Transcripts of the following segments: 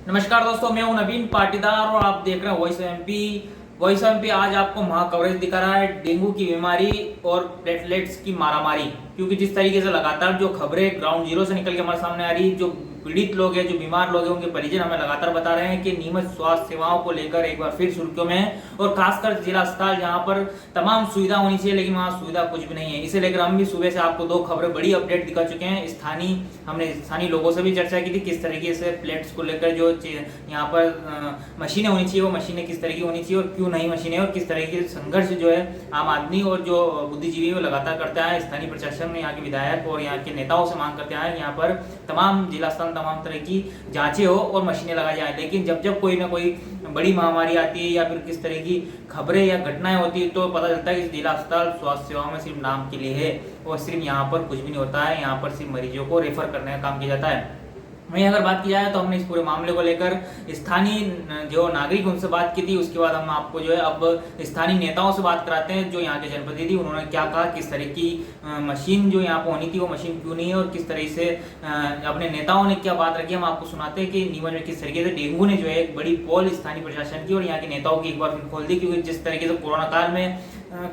नमस्कार दोस्तों, मैं हूं नवीन पाटीदार और आप देख रहे हैं वॉइस एमपी। वॉइस एमपी आज आपको महा कवरेज दिखा रहा है डेंगू की बीमारी और प्लेटलेट्स की मारामारी। क्योंकि जिस तरीके से लगातार जो खबरें ग्राउंड जीरो से निकल के हमारे सामने आ रही, जो पीड़ित लोग हैं, जो बीमार लोग हैं, उनके परिजन हमें लगातार बता रहे हैं कि नीमच स्वास्थ्य सेवाओं को लेकर एक बार फिर सुर्खियों में है। और खासकर जिला अस्पताल जहां पर तमाम सुविधा होनी चाहिए, लेकिन वहां सुविधा कुछ भी नहीं है। इसे लेकर हम भी सुबह से आपको दो खबरें बड़ी अपडेट दिखा चुके हैं। हमने स्थानीय लोगों से भी चर्चा की थी किस तरीके से प्लेट्स को लेकर जो यहाँ पर मशीनें होनी चाहिए, वो मशीनें किस तरह की होनी चाहिए और क्यों नहीं मशीनें, और किस तरह के संघर्ष जो है आम आदमी और जो बुद्धिजीवी वो लगातार करते आए। स्थानीय प्रशासन में यहाँ के विधायक और यहाँ के नेताओं से मांग करते आए यहाँ पर तमाम जिला अस्पताल तमाम तरह की जांचें हो और मशीनें लगाई जाए। लेकिन जब जब कोई ना कोई बड़ी महामारी आती है या फिर किस तरह की खबरें या घटनाएं होती है तो पता चलता है कि जिला अस्पताल स्वास्थ्य सेवाओं में सिर्फ नाम के लिए है और सिर्फ यहाँ पर कुछ भी नहीं होता है। यहाँ पर सिर्फ मरीजों को रेफर करने का काम किया जाता है। वहीं अगर बात की जाए तो हमने इस पूरे मामले को लेकर स्थानीय जो नागरिक उनसे बात की थी। उसके बाद हम आपको जो है अब स्थानीय नेताओं से बात कराते हैं जो यहाँ के जनप्रतिनिधि, उन्होंने क्या कहा, किस तरह की मशीन जो यहाँ पर होनी थी वो मशीन क्यों नहीं है और किस तरह से अपने नेताओं ने क्या बात रखी। हम आपको सुनाते हैं कि नीमच में किस तरीके से डेंगू ने जो है एक बड़ी पोल स्थानीय प्रशासन की और यहाँ के नेताओं की एक बार फिर खोल दी। क्योंकि जिस तरीके से कोरोना काल में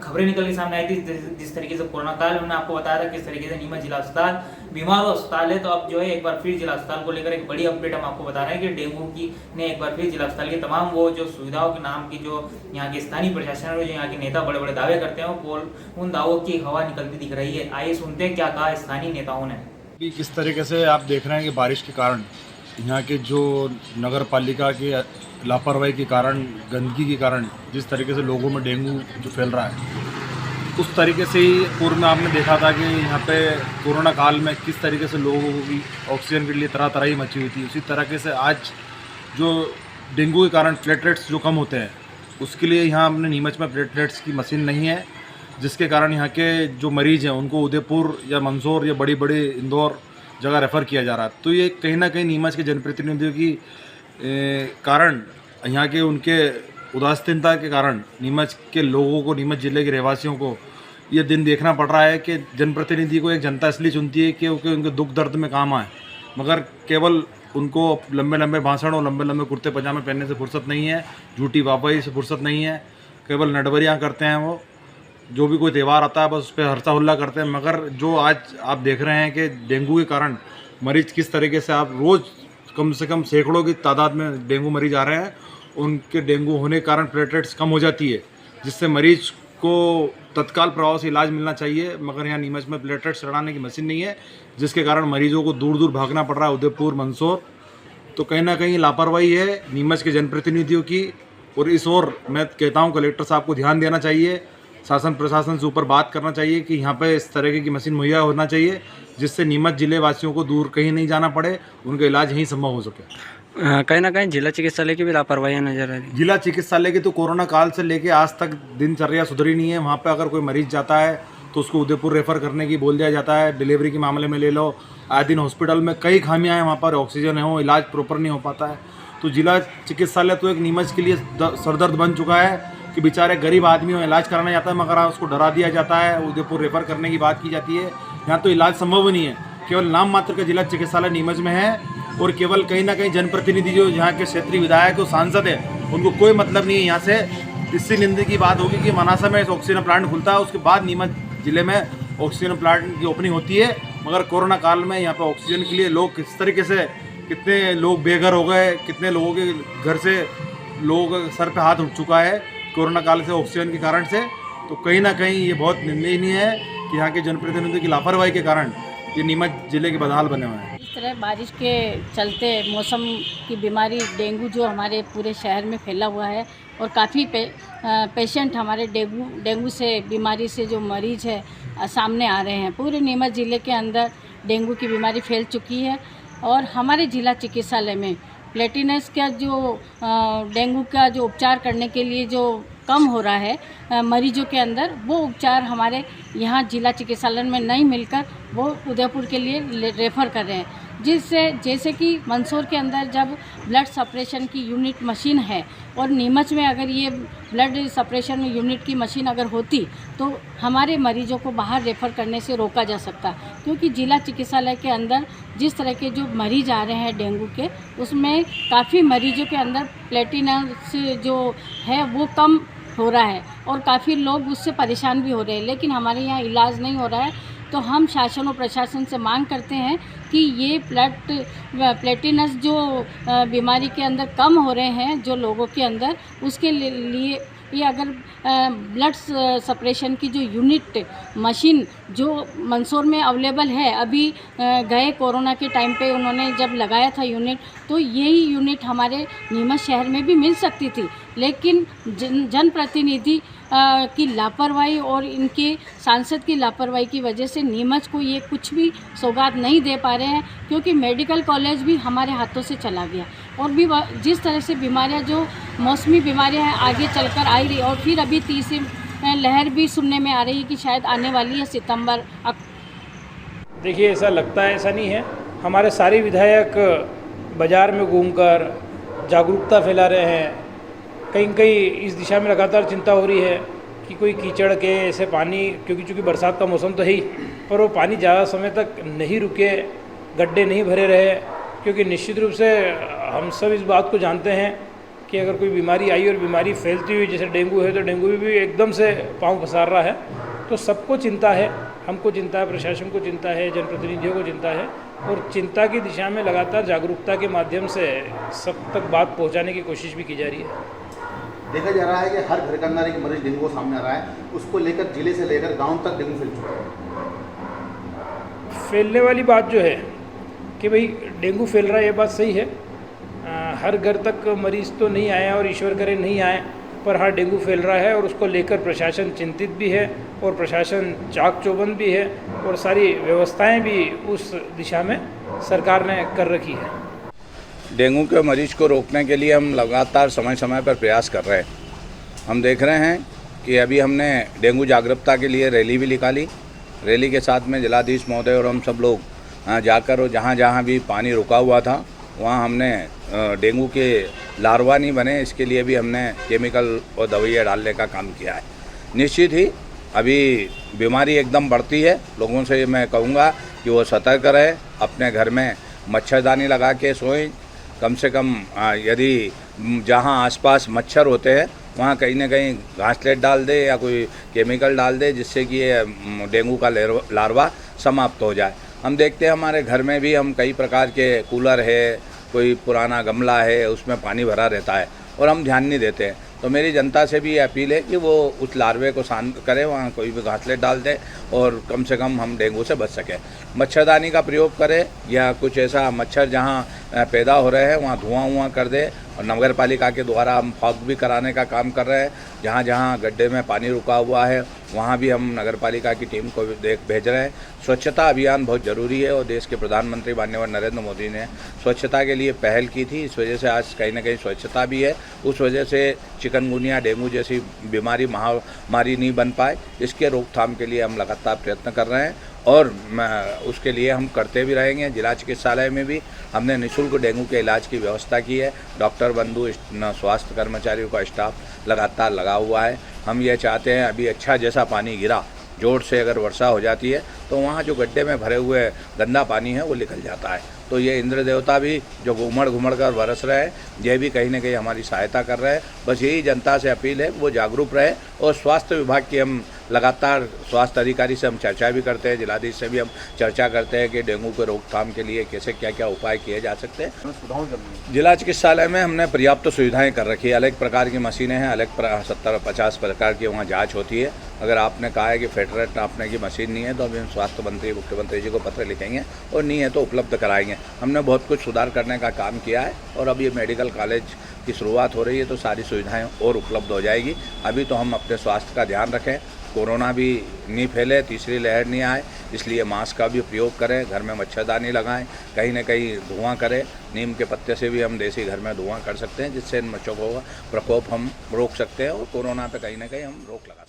खबरें निकल के सामने आई थी, जिस तरीके से कोरोना काल में हमने आपको बताया था किस तरीके से नीमच जिला अस्पताल बीमार अस्पताल है, तो अब जो है एक बार फिर जिला अस्पताल को लेकर एक बड़ी अपडेट हम आपको बता रहे हैं कि डेंगू की ने एक बार फिर जिला अस्पताल के तमाम वो जो सुविधाओं के नाम की जो यहाँ के स्थानीय प्रशासन और जो यहाँ के नेता बड़े बड़े दावे करते हैं उन दावों की हवा निकलती दिख रही है। आइए सुनते हैं क्या कहा स्थानीय नेताओं ने। किस तरीके से आप देख रहे हैं कि बारिश के कारण यहाँ के जो नगर पालिका के लापरवाही के कारण, गंदगी के कारण जिस तरीके से लोगों में डेंगू जो फैल रहा है, उस तरीके से ही पूर्व में आपने देखा था कि यहाँ पे कोरोना काल में किस तरीके से लोगों की ऑक्सीजन के लिए तरह तरह ही मची हुई थी। उसी तरीके से आज जो डेंगू के कारण प्लेटलेट्स जो कम होते हैं, उसके लिए यहाँ अपने नीमच में प्लेटलेट्स की मशीन नहीं है, जिसके कारण यहाँ के जो मरीज़ हैं उनको उदयपुर या मंदसौर या बड़ी बड़ी इंदौर जगह रेफ़र किया जा रहा है। तो ये कहीं ना कहीं नीमच के जनप्रतिनिधियों की कारण, यहाँ के उनके उदासीनता के कारण नीमच के लोगों को, नीमच ज़िले के रहवासियों को ये दिन देखना पड़ रहा है कि जनप्रतिनिधि को एक जनता इसलिए चुनती है कि उनके दुख दर्द में काम आए, मगर केवल उनको लंबे लंबे भाषण और लंबे लंबे कुर्ते पजामे पहनने से फुर्सत नहीं है, झूठी वाहवाही से फुर्सत नहीं है। केवल नटवरियाँ करते हैं वो, जो भी कोई त्यौहार आता है बस उस पर हर्षा हुल्ला करते हैं। मगर जो आज आप देख रहे हैं कि डेंगू के कारण मरीज किस तरीके से, आप रोज़ कम से कम सैकड़ों की तादाद में डेंगू मरीज आ रहे हैं, उनके डेंगू होने के कारण प्लेटलेट्स कम हो जाती है, जिससे मरीज को तत्काल प्रभाव से इलाज मिलना चाहिए। मगर यहाँ नीमच में प्लेटलेट्स चढ़ाने की मशीन नहीं है, जिसके कारण मरीजों को दूर दूर भागना पड़ रहा है, उदयपुर, मंदसौर। तो कहीं ना कहीं लापरवाही है नीमच के जनप्रतिनिधियों की। और इस ओर मैं कहता हूँ कलेक्टर साहब को ध्यान देना चाहिए, शासन प्रशासन से ऊपर बात करना चाहिए कि यहाँ पे इस तरीके की मशीन मुहैया होना चाहिए, जिससे नीमच जिले वासियों को दूर कहीं नहीं जाना पड़े, उनका इलाज यहीं संभव हो सके। कहीं ना कहीं जिला चिकित्सालय की भी लापरवाही नजर आ रही है। जिला चिकित्सालय की तो कोरोना काल से लेके आज तक दिनचर्या सुधरी नहीं है। वहाँ पे अगर कोई मरीज जाता है तो उसको उदयपुर रेफर करने की बोल दिया जाता है। डिलीवरी के मामले में ले लो, आए दिन हॉस्पिटल में कई खामियाँ हैं, वहाँ पर ऑक्सीजन है, वो इलाज प्रॉपर नहीं हो पाता है। तो जिला चिकित्सालय तो एक नीमच के लिए सरदर्द बन चुका है कि बेचारे गरीब आदमी हो, इलाज कराना जाता है मगर उसको डरा दिया जाता है, उदयपुर रेफर करने की बात की जाती है। यहाँ तो इलाज संभव नहीं है, केवल नाम मात्र का जिला चिकित्सालय नीमच में है। और केवल कहीं ना कहीं जनप्रतिनिधि जो यहाँ के क्षेत्रीय विधायक और सांसद है, उनको कोई मतलब नहीं है यहाँ से। इससे निंदा की बात होगी कि मनासा में ऑक्सीजन प्लांट खुलता है, उसके बाद नीमच जिले में ऑक्सीजन प्लांट की ओपनिंग होती है। मगर कोरोना काल में यहाँ पर ऑक्सीजन के लिए लोग किस तरीके से, कितने लोग बेघर हो गए, कितने लोगों के घर से लोगों सर पे हाथ उठ चुका है कोरोना काल से, ऑक्सीजन के कारण से। तो कहीं ना कहीं ये बहुत निंदनीय है कि यहाँ के जनप्रतिनिधियों की लापरवाही के कारण ये नीमच जिले के बदहाल बने हुए हैं। इस तरह बारिश के चलते मौसम की बीमारी डेंगू जो हमारे पूरे शहर में फैला हुआ है और काफ़ी पेशेंट हमारे डेंगू से बीमारी से जो मरीज़ है सामने आ रहे हैं। पूरे नीमच ज़िले के अंदर डेंगू की बीमारी फैल चुकी है और हमारे जिला चिकित्सालय में प्लेटिनस का जो डेंगू का जो उपचार करने के लिए जो कम हो रहा है मरीजों के अंदर, वो उपचार हमारे यहाँ जिला चिकित्सालय में नहीं मिलकर वो उदयपुर के लिए रेफ़र कर रहे हैं। जिससे जैसे कि मंदसौर के अंदर जब ब्लड सप्रेशन की यूनिट मशीन है और नीमच में अगर ये ब्लड सप्रेशन यूनिट की मशीन अगर होती तो हमारे मरीजों को बाहर रेफ़र करने से रोका जा सकता, क्योंकि जिला चिकित्सालय के अंदर जिस तरह के जो मरीज आ रहे हैं डेंगू के, उसमें काफ़ी मरीजों के अंदर प्लेटिनस जो है वो कम हो रहा है और काफ़ी लोग उससे परेशान भी हो रहे हैं, लेकिन हमारे यहाँ इलाज नहीं हो रहा है। तो हम शासन और प्रशासन से मांग करते हैं कि ये प्लेटिनस जो बीमारी के अंदर कम हो रहे हैं जो लोगों के अंदर, उसके लिए ये अगर ब्लड सप्रेशन की जो यूनिट मशीन जो मंदसौर में अवेलेबल है, अभी गए कोरोना के टाइम पे उन्होंने जब लगाया था यूनिट, तो यही यूनिट हमारे नीमच शहर में भी मिल सकती थी, लेकिन जनप्रतिनिधि की लापरवाही और इनके सांसद की लापरवाही की वजह से नीमच को ये कुछ भी सौगात नहीं दे पा रहे हैं, क्योंकि मेडिकल कॉलेज भी हमारे हाथों से चला गया और भी जिस तरह से बीमारियां जो मौसमी बीमारियां हैं आगे चलकर आई रही, और फिर अभी तीसरी लहर भी सुनने में आ रही है कि शायद आने वाली है सितंबर। देखिए, ऐसा लगता है, ऐसा नहीं है। हमारे सारे विधायक बाज़ार में घूमकर जागरूकता फैला रहे हैं। कहीं कहीं इस दिशा में लगातार चिंता हो रही है कि कोई कीचड़ के ऐसे पानी, क्योंकि चूँकि बरसात का मौसम तो है ही, पर वो पानी ज़्यादा समय तक नहीं रुके, गड्ढे नहीं भरे रहे, क्योंकि निश्चित रूप से हम सब इस बात को जानते हैं कि अगर कोई बीमारी आई और बीमारी फैलती हुई, जैसे डेंगू है, तो डेंगू भी एकदम से पाँव पसार रहा है। तो सबको चिंता है, हमको चिंता है, प्रशासन को चिंता है, जनप्रतिनिधियों को चिंता है, और चिंता की दिशा में लगातार जागरूकता के माध्यम से सब तक बात पहुंचाने की कोशिश भी की जा रही है। देखा जा रहा है कि हर घर के अंदर एक मरीज डेंगू सामने आ रहा है, उसको लेकर जिले से लेकर गांव तक डेंगू फैल चुका है। फैलने वाली बात जो है कि भाई डेंगू फैल रहा है, ये बात सही है। हर घर तक मरीज़ तो नहीं आए और ईश्वर करे नहीं आए, पर हाँ डेंगू फैल रहा है और उसको लेकर प्रशासन चिंतित भी है और प्रशासन चाक चौबंद भी है और सारी व्यवस्थाएं भी उस दिशा में सरकार ने कर रखी है। डेंगू के मरीज को रोकने के लिए हम लगातार समय समय पर प्रयास कर रहे हैं। हम देख रहे हैं कि अभी हमने डेंगू जागरूकता के लिए रैली भी निकाली। रैली के साथ में जिलाधीश महोदय और हम सब लोग जाकर और जहाँ जहाँ भी पानी रुका हुआ था वहाँ हमने डेंगू के लार्वा नहीं बने, इसके लिए भी हमने केमिकल और दवाइयाँ डालने का काम किया है। निश्चित ही अभी बीमारी एकदम बढ़ती है। लोगों से मैं कहूँगा कि वो सतर्क रहे, अपने घर में मच्छरदानी लगा के सोएं। कम से कम यदि जहाँ आसपास मच्छर होते हैं वहाँ कहीं ना कहीं घासलेट डाल दे या कोई केमिकल डाल दे, जिससे कि ये डेंगू का लार्वा समाप्त हो जाए। हम देखते हैं हमारे घर में भी हम कई प्रकार के कूलर है, कोई पुराना गमला है, उसमें पानी भरा रहता है और हम ध्यान नहीं देते हैं। तो मेरी जनता से भी ये अपील है कि वो उस लार्वे को शांत करें, वहाँ कोई भी घासलेट डाल दे और कम से कम हम डेंगू से बच सकें। मच्छरदानी का प्रयोग करें या कुछ ऐसा मच्छर जहाँ पैदा हो रहे हैं वहाँ धुआं कर दे, और नगर पालिका के द्वारा हम फॉग भी कराने का काम कर रहे हैं। जहाँ जहाँ गड्ढे में पानी रुका हुआ है वहाँ भी हम नगर पालिका की टीम को भेज रहे हैं। स्वच्छता अभियान बहुत ज़रूरी है और देश के प्रधानमंत्री माननीय नरेंद्र मोदी ने स्वच्छता के लिए पहल की थी। इस वजह से आज कहीं ना कहीं स्वच्छता भी है। उस वजह से चिकनगुनिया, डेंगू जैसी बीमारी महामारी नहीं बन पाए। इसके रोकथाम के लिए हम लगातार प्रयत्न कर रहे हैं और उसके लिए हम करते भी रहेंगे। जिला चिकित्सालय में भी हमने निःशुल्क डेंगू के इलाज की व्यवस्था की है। डॉक्टर बंधु, स्वास्थ्य कर्मचारियों का स्टाफ लगातार लगा हुआ है। हम ये चाहते हैं अभी अच्छा जैसा पानी गिरा, जोर से अगर वर्षा हो जाती है तो वहाँ जो गड्ढे में भरे हुए गंदा पानी है वो निकल जाता है। तो ये इंद्र देवता भी जो घूमड़ कर बरस रहे हैं, ये भी कहीं ना कहीं हमारी सहायता कर रहे हैं। बस यही जनता से अपील है वो जागरूक रहे। और स्वास्थ्य विभाग की हम लगातार स्वास्थ्य अधिकारी से हम चर्चा भी करते हैं, जिलाधीश से भी हम चर्चा करते हैं कि डेंगू के रोकथाम के लिए कैसे क्या क्या उपाय किए जा सकते हैं। जिला चिकित्सालय में हमने पर्याप्त सुविधाएं कर रखी है। अलग प्रकार की मशीनें हैं, अलग 70-50 प्रकार की वहाँ जाँच होती है। अगर आपने कहा है कि फेटरेट नापने की मशीन नहीं है तो अभी हम स्वास्थ्य मंत्री, मुख्यमंत्री जी को पत्र लिखेंगे और नहीं है तो उपलब्ध कराएंगे। हमने बहुत कुछ सुधार करने का काम किया है और अब ये मेडिकल कॉलेज की शुरुआत हो रही है तो सारी सुविधाएं और उपलब्ध हो जाएगी। अभी तो हम अपने स्वास्थ्य का ध्यान रखें, कोरोना भी नहीं फैले, तीसरी लहर नहीं आए, इसलिए मास्क का भी प्रयोग करें, घर में मच्छरदानी लगाएं, कहीं ना कहीं धुआं करें। नीम के पत्ते से भी हम देसी घर में धुआं कर सकते हैं, जिससे इन मच्छरों को प्रकोप हम रोक सकते हैं और कोरोना पे कहीं ना कहीं हम रोक लगा